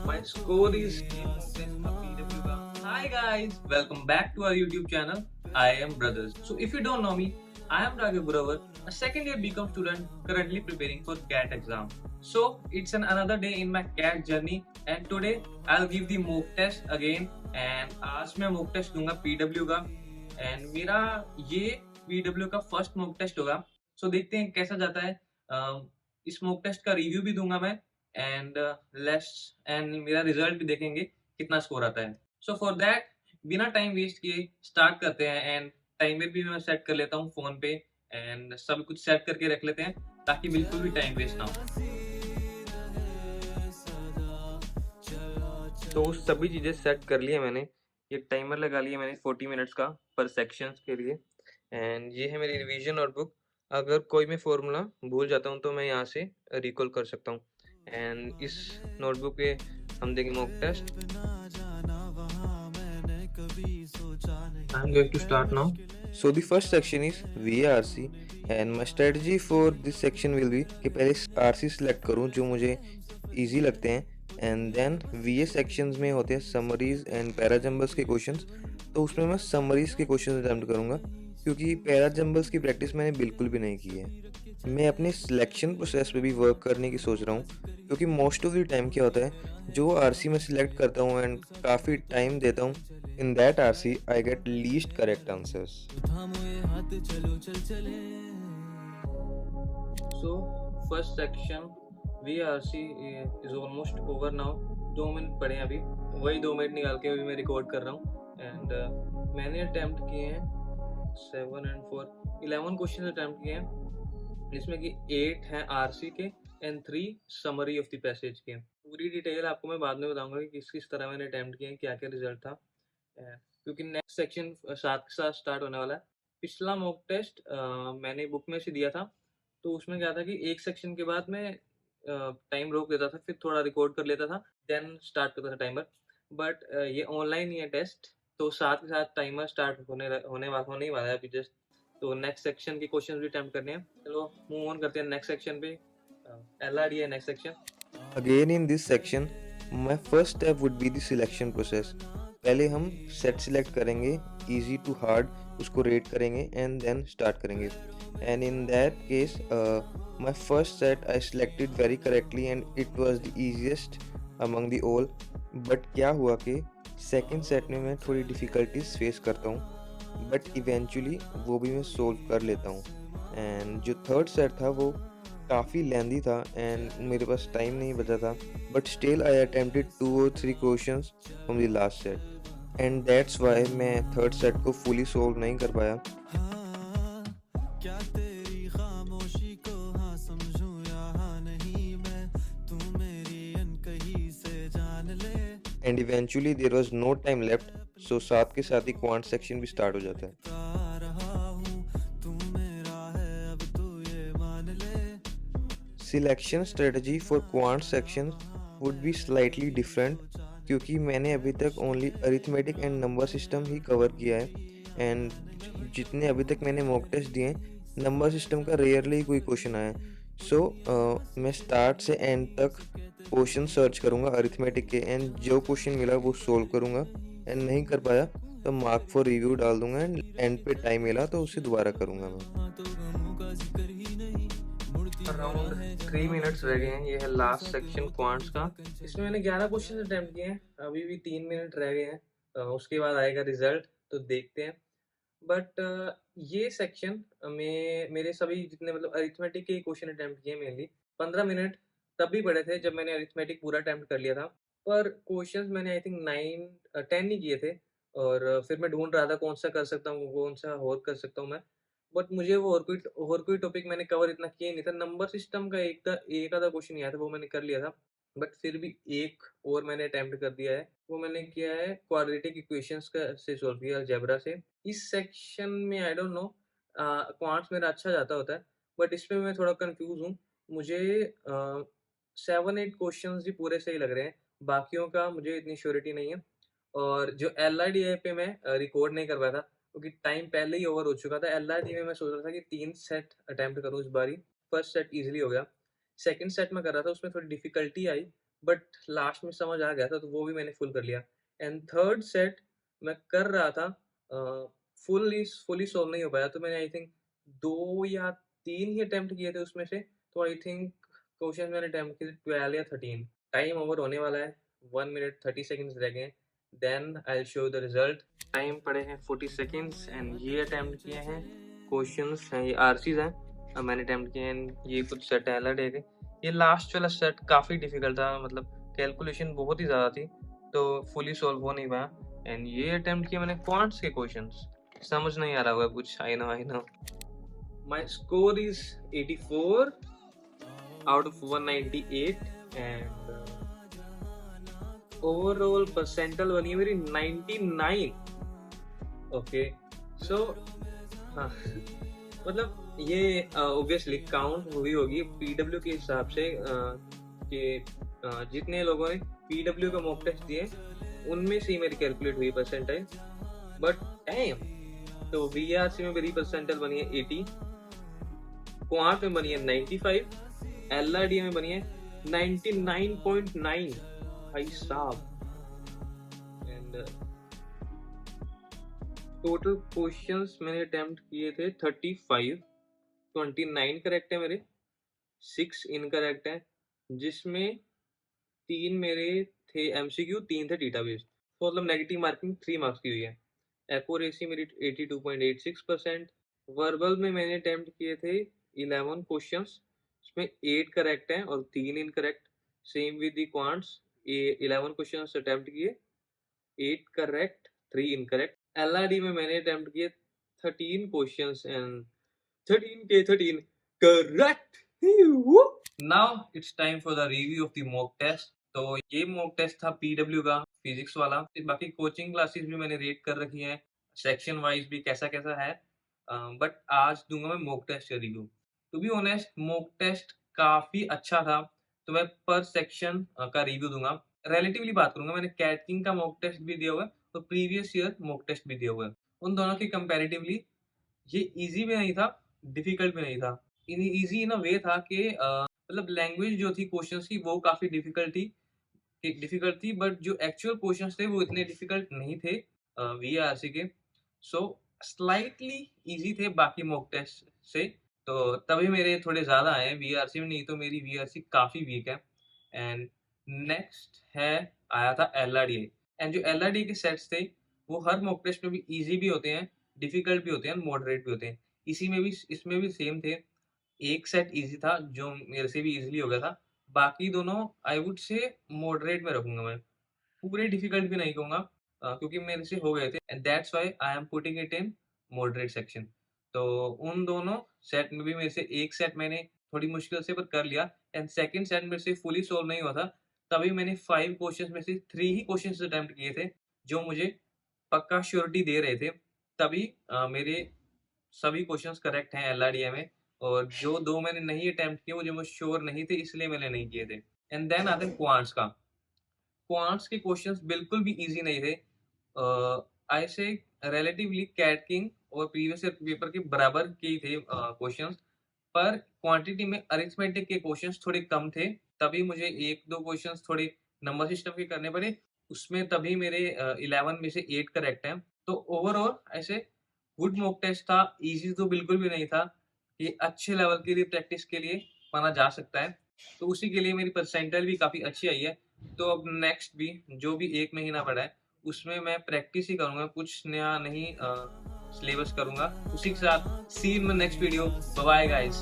My score is Hi guys, welcome back to our YouTube channel. I am Brothers. So if you don't know me, I am Raghav Buravar, a second year BCom student currently preparing for CAT exam. So it's another day in my CAT journey and today I'll give the mock test again and आज मैं mock test दूंगा PW का and मेरा ये PW का first mock test होगा. So देखते हैं कैसा जाता है. इस mock test का रिव्यू भी दूंगा मैं एंड लेट्स एंड मेरा रिजल्ट भी देखेंगे कितना स्कोर आता है. सो फॉर दैट बिना टाइम वेस्ट किए स्टार्ट करते हैं एंड टाइमर भी मैं सेट कर लेता हूँ फोन पे एंड सब कुछ सेट करके रख लेते हैं ताकि बिल्कुल भी टाइम वेस्ट ना हो. तो सभी चीज़ें सेट कर लिया मैंने. ये टाइमर लगा लिया मैंने 40 मिनट्स का पर सेक्शंस के लिए एंड ये है मेरी रिवीजन नोटबुक. अगर कोई मैं फॉर्मूला भूल जाता हूँ तो मैं यहाँ से रिकॉल कर सकता हूँ एंड इस नोटबुक पे हम देंगे mock test. I'm going to start now. So the first section is VARC and my strategy for this section will be कि पहले RC select करूँ जो मुझे easy लगते हैं and then VA sections में होते हैं summaries and para jumbles के questions. तो उसमें मैं summaries के questions attempt करूँगा क्योंकि para jumbles की practice मैंने बिल्कुल भी नहीं की है. मैं अपने सिलेक्शन प्रोसेस पे भी वर्क करने की सोच रहा हूँ क्योंकि मोस्ट ऑफ द टाइम क्या होता है जो आरसी में सिलेक्ट करता हूँ एंड काफ़ी टाइम देता हूँ in that RC I get least correct answers. So first section VRC is almost over now. 2 minute पड़े हैं अभी, वही 2 मिनट निकाल के अभी मैं रिकॉर्ड कर रहा हूँ एंड मैंने अटेम्प्ट किए हैं 7 and 4 11 क्वेश्चन अटेम्प्ट किए हैं जिसमें कि 8 हैं आरसी के and 3 summary of the passage के. पूरी डिटेल आपको मैं बाद में बताऊंगा कि किस किस तरह मैंने अटेम्प्ट किए हैं, क्या क्या रिजल्ट था क्योंकि नेक्स्ट सेक्शन 7 के साथ स्टार्ट होने वाला है. पिछला मॉक टेस्ट मैंने बुक में से दिया था तो उसमें क्या था कि एक सेक्शन के बाद मैं टाइम रोक देता था फिर थोड़ा रिकॉर्ड कर लेता था देन स्टार्ट करता था टाइमर. बट ये ऑनलाइन ही है टेस्ट तो साथ के साथ टाइमर स्टार्ट होने ही वाला है अभी जस्ट. तो नेक्स्ट सेक्शन के क्वेश्चन भी अटेम्प्ट करने हैं. चलो मूव ऑन करते हैं नेक्स्ट सेक्शन पे. एलआरडी है next section. Again in this section my first step would be the selection process. पहले हम सेट सिलेक्ट करेंगे इजी टू हार्ड, उसको रेट करेंगे एंड देन स्टार्ट करेंगे. And in that case my first set I selected very correctly and it was the easiest among the all. But क्या हुआ कि second set में मैं थोड़ी डिफ़िकल्टीज फेस करता हूँ बट इवेंचुअली वो भी मैं सोल्व कर लेता हूँ. एंड जो थर्ड सेट था वो काफ़ी लेंदी था एंड मेरे पास टाइम नहीं बचा था but still I attempted 2 or 3 questions from the last set and that's why मैं थर्ड सेट को फुली सोल्व नहीं कर पाया. And eventually there was no time left so साथ के साथ ही क्वांट सेक्शन भी स्टार्ट हो जाता है. Selection strategy for quant section would be slightly different क्योंकि मैंने अभी तक only arithmetic and number system ही कवर किया है एंड जितने अभी तक मैंने मॉक टेस्ट दिए नंबर सिस्टम का रेयरली कोई क्वेश्चन आया. सो मैं स्टार्ट से एंड तक क्वेश्चन सर्च करूँगा अरिथमेटिक के एंड जो क्वेश्चन मिला वो सोल्व करूँगा एंड नहीं कर पाया तो मार्क फॉर रिव्यू डाल दूंगा एंड एंड पे टाइम मिला तो उसे दोबारा करूँगा मैं. अराउंड 3 मिनट्स रह गए हैं. ये है लास्ट सेक्शन क्वांट्स का. इसमें मैंने 11 क्वेश्चन अटेम्प्ट किए हैं, अभी भी 3 मिनट रह गए हैं. उसके बाद आएगा रिजल्ट तो देखते हैं. बट ये सेक्शन में मेरे सभी जितने मतलब अरिथमेटिक के क्वेश्चन अटेम्प्ट किए मेनली 15 मिनट तब भी पड़े थे जब मैंने अरिथमेटिक पूरा अटेम्प्ट कर लिया था. पर क्वेश्चंस मैंने आई थिंक 10 ही किए थे और फिर मैं ढूंढ रहा था कौन सा कर सकता हूँ कौन सा और कर सकता हूँ मैं. बट मुझे वो और कोई टॉपिक मैंने कवर इतना किया नहीं था. नंबर सिस्टम का एक आधा क्वेश्चन नहीं आया था वो मैंने कर लिया था. बट फिर भी एक और मैंने अटेम्प्ट कर दिया है. वो मैंने किया है क्वाड्रेटिक इक्वेशंस का से सॉल्व किया अलजेब्रा से. इस सेक्शन में आई डोंट नो क्वांट्स मेरा अच्छा जाता होता है बट इसमें मैं थोड़ा कंफ्यूज हूँ. मुझे 7-8 क्वेश्चंस ही पूरे सही लग रहे हैं, बाकियों का मुझे इतनी श्योरिटी नहीं है. और जो एलआरडीए पे मैं रिकॉर्ड नहीं कर पाया था क्योंकि टाइम पहले ही ओवर हो चुका था. एलआरडी में मैं सोच रहा था कि 3 सेट अटेम्प्ट करूँ इस बारी. फर्स्ट सेट इजीली हो गया. सेकंड सेट में कर रहा था उसमें थोड़ी डिफिकल्टी आई बट लास्ट में समझ आ गया था तो वो भी मैंने फुल कर लिया। एंड थर्ड सेट मैं कर रहा था, फुली सॉल्व नहीं हो पाया, तो मैंने आई थिंक 2 या 3 ही अटेम्प्ट किए थे उसमें से, तो आई थिंक क्वेश्चन मैंने अटेम्प्ट किए थे 12 या 13। टाइम ओवर होने वाला है, 1 मिनट 30 सेकंड्स रह गए हैं, then I will show the result. Time पड़े हैं 40 सेकंड्स एंड ये अटेम्प्ट किए हैं क्वेश्चंस हैं, ये आरसीज हैं, मैंने अटेम्प्ट किए हैं, ये कुछ सेट है अलग है। ये लास्ट वाला सेट काफ़ी डिफिकल्ट था, मतलब कैलकुलेशन बहुत ही ज़्यादा थी, तो फुली सॉल्व हो नहीं पाया। एंड ये अटेम्प्ट किया मैंने क्वांट्स के क्वेश्चंस, समझ नहीं आ रहा होगा कुछ, I know. My score is 84 out of 198 and overall percentile बनी है मेरी 99। ओके, सो हाँ मतलब ये ऑब्वियसली काउंट हुई होगी पीडब्ल्यू के हिसाब से, कि जितने लोगों ने पीडब्ल्यू का मॉक टेस्ट दिए उनमें से ही मेरी कैलकुलेट हुई परसेंटाइल। बट डैम, तो वीआरसी में मेरी परसेंटाइल बनी है 80, क्वांट में बनी है 95, एलआरडी में बनी है 99.9 भाई साहब। एंड टोटल क्वेश्चंस मैंने अटेम्प्ट किए थे 35, 29 करेक्ट है मेरे, 6 इनकरेक्ट है, जिसमें 3 मेरे थे एमसीक्यू, 3 थे डेटाबेस, तो मतलब नेगेटिव मार्किंग 3 मार्क्स की हुई है। एक्यूरेसी मेरी 82.86%। वर्बल में मैंने अटेम्प्ट किए थे 11 क्वेश्चंस, उसमें 8 करेक्ट हैं और 3 incorrect. Same with the quants, 11 questions attempt किए, 8 करेक्ट 3 इनकरेक्ट। एलआरडी में मैंने अटेम्प्ट किए 13 क्वेश्चंस एंड 13 के 13 correct. Now it's time for the review of the mock test. तो ये मॉक टेस्ट था पीडब्ल्यू का फिजिक्स वाला। बाकी कोचिंग क्लासेस भी मैंने रेट कर रखी हैं, सेक्शन वाइज भी कैसा कैसा है, बट आज दूंगा मैं मॉक टेस्ट का review. To be honest mock test काफी अच्छा था, तो मैं पर सेक्शन का रिव्यू दूंगा। रिलेटिवली बात करूंगा, मैंने कैट किंग का मॉक टेस्ट भी दिया हुआ है तो प्रीवियस ईयर मॉक टेस्ट भी दिया हुआ है। उन दोनों की कंपैरेटिवली ये इजी भी नहीं था, डिफिकल्ट भी नहीं था। इजी इन अ वे था कि मतलब लैंग्वेज जो थी क्वेश्चंस की वो काफी डिफिकल्ट थी, बट जो एक्चुअल क्वेश्चंस थे वो इतने डिफिकल्ट नहीं थे वीआरसी के। सो स्लाइटली इजी थे बाकी मॉक टेस्ट से, तो तभी मेरे थोड़े ज्यादा आए वीआरसी में, नहीं तो मेरी वीआरसी काफी वीक है। एंड नेक्स्ट है आया था एलआरडीए, एंड जो एलआरडीए के सेट्स थे वो हर मॉक टेस्ट में भी इजी भी होते हैं, डिफिकल्ट भी होते हैं, मॉडरेट भी होते हैं। इसी में भी इसमें भी सेम थे, एक सेट इजी था जो मेरे से भी इजीली हो गया था, बाकी दोनों आई वुड से मॉडरेट में रखूंगा मैं, पूरे डिफिकल्ट भी नहीं कहूंगा, क्योंकि मेरे से हो गए थे and that's why I am putting it in moderate section. तो उन दोनों सेट में भी मेरे से एक सेट मैंने थोड़ी मुश्किल से पर कर लिया, एंड सेकंड सेट मेरे से फुली सोल्व नहीं हुआ था, तभी मैंने 5 क्वेश्चंस में से 3 ही क्वेश्चंस अटेम्प्ट किए थे जो मुझे पक्का श्योरिटी दे रहे थे, तभी मेरे सभी क्वेश्चंस करेक्ट हैं एलआरडीए में। और जो 2 मैंने नहीं अटेम्प्ट किए वो जो मुझे श्योर नहीं थे इसलिए मैंने नहीं किए थे। एंड देन आते हैं क्वांट्स का। क्वांट्स के क्वेश्चंस बिल्कुल भी इजी नहीं थे, आई से रिलेटिवली कैट किंग और प्रीवियस ईयर पेपर के बराबर के ही थे क्वेश्चंस, पर क्वांटिटी में अरिथमेटिक के क्वेश्चंस थोड़े कम थे, तभी मुझे 1-2 क्वेश्चंस थोड़े नंबर सिस्टम के करने पड़े, उसमें तभी मेरे 11 में से 8 करेक्ट हैं। तो ओवरऑल ऐसे गुड मॉक टेस्ट था, ईज़ी तो बिल्कुल भी नहीं था, ये अच्छे लेवल के लिए प्रैक्टिस के लिए माना जा सकता है, तो उसी के लिए मेरी परसेंटाइल भी काफ़ी अच्छी आई है। तो अब नेक्स्ट भी जो भी 1 महीना पड़ा है, उसमें मैं प्रैक्टिस ही करूँगा, कुछ नया नहीं सिलेबस करूँगा। उसी के साथ see you in my next video, bye bye guys.